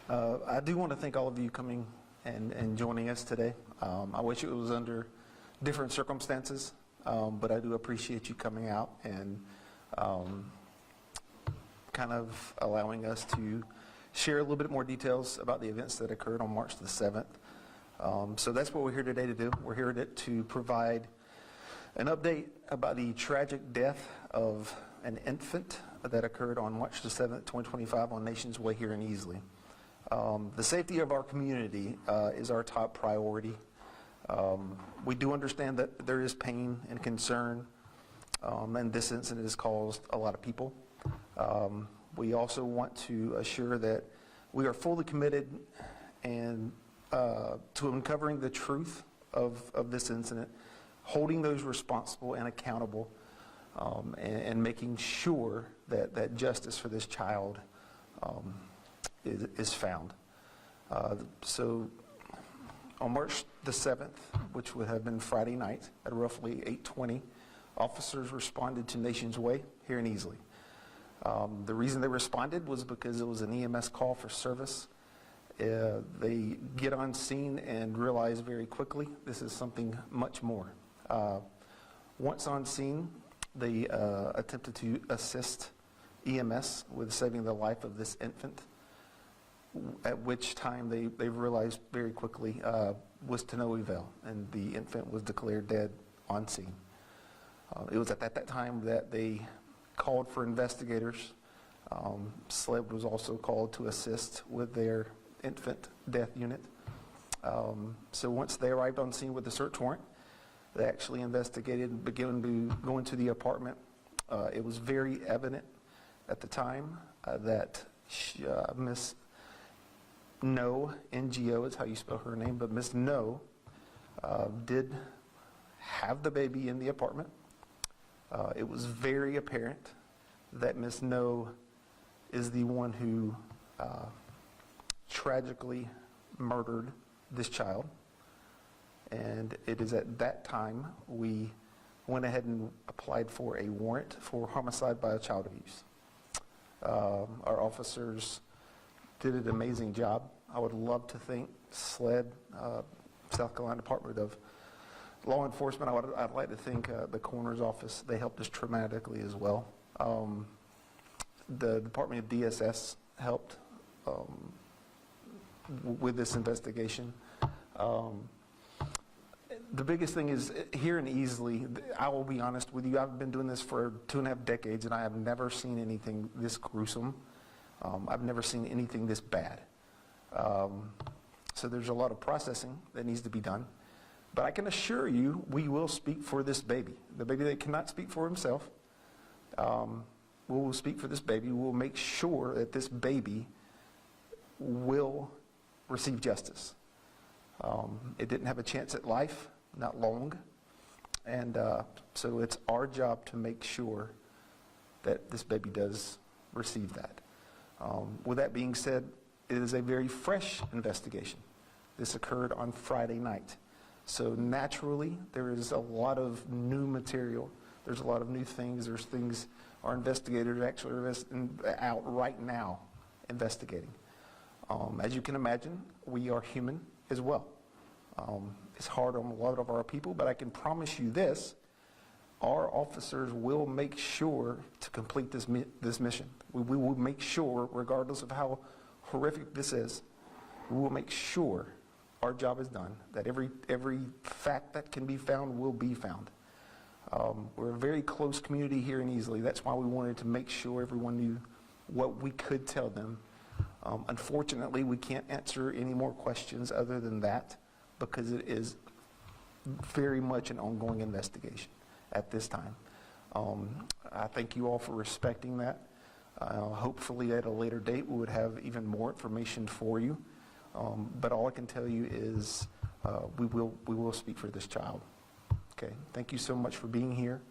I do want to thank all of you coming and joining us today. I wish it was under different circumstances, but I do appreciate you coming out and kind of allowing us to share a little bit more details about the events that occurred on March the 7th. So that's what we're here today to do. We're here to provide an update about the tragic death of an infant that occurred on March the 7th, 2025 on Nations Way here in Easley. The safety of our community is our top priority. We do understand that there is pain and concern, and this incident has caused a lot of people. We also want to assure that we are fully committed and to uncovering the truth of this incident, holding those responsible and accountable, and making sure that justice for this child is found. So on March the 7th, which would have been Friday night at roughly 8:20, officers responded to Nations Way here in Easley. The reason they responded was because it was an EMS call for service. They get on scene and realize very quickly this is something much more. Once on scene, they attempted to assist EMS with saving the life of this infant, at which time they realized very quickly was to no avail, and the infant was declared dead on scene. It was at that time that they called for investigators. SLED was also called to assist with their infant death unit. So once they arrived on scene with the search warrant, they actually investigated and began to go into the apartment. It was very evident at the time that Miss No, NGO is how you spell her name, but Miss No did have the baby in the apartment. It was very apparent that Miss No is the one who tragically murdered this child. And it is at that time we went ahead and applied for a warrant for homicide by child abuse. Our officers did an amazing job. I would love to thank SLED, South Carolina Department of Law Enforcement. I'd like to thank the coroner's office. They helped us dramatically as well. The Department of DSS helped with this investigation. The biggest thing is here in Easley, I will be honest with you, I've been doing this for 2.5 decades and I have never seen anything this gruesome. I've never seen anything this bad. So there's a lot of processing that needs to be done. But I can assure you, we will speak for this baby. The baby that cannot speak for himself, we will speak for this baby. We will make sure that this baby will receive justice. It didn't have a chance at life, not long. And so it's our job to make sure that this baby does receive that. With that being said, it is a very fresh investigation. This occurred on Friday night. So naturally, there is a lot of new material. There's a lot of new things. There's things our investigators actually are out right now investigating. As you can imagine, we are human as well. It's hard on a lot of our people, but I can promise you this, our officers will make sure to complete this mission. We will make sure, regardless of how horrific this is, we will make sure our job is done, that every fact that can be found will be found. We're a very close community here in Easley. That's why we wanted to make sure everyone knew what we could tell them. Unfortunately, we can't answer any more questions other than that because it is very much an ongoing investigation at this time. I thank you all for respecting that. Hopefully at a later date we would have even more information for you. But all I can tell you is we will speak for this child. Okay, thank you so much for being here.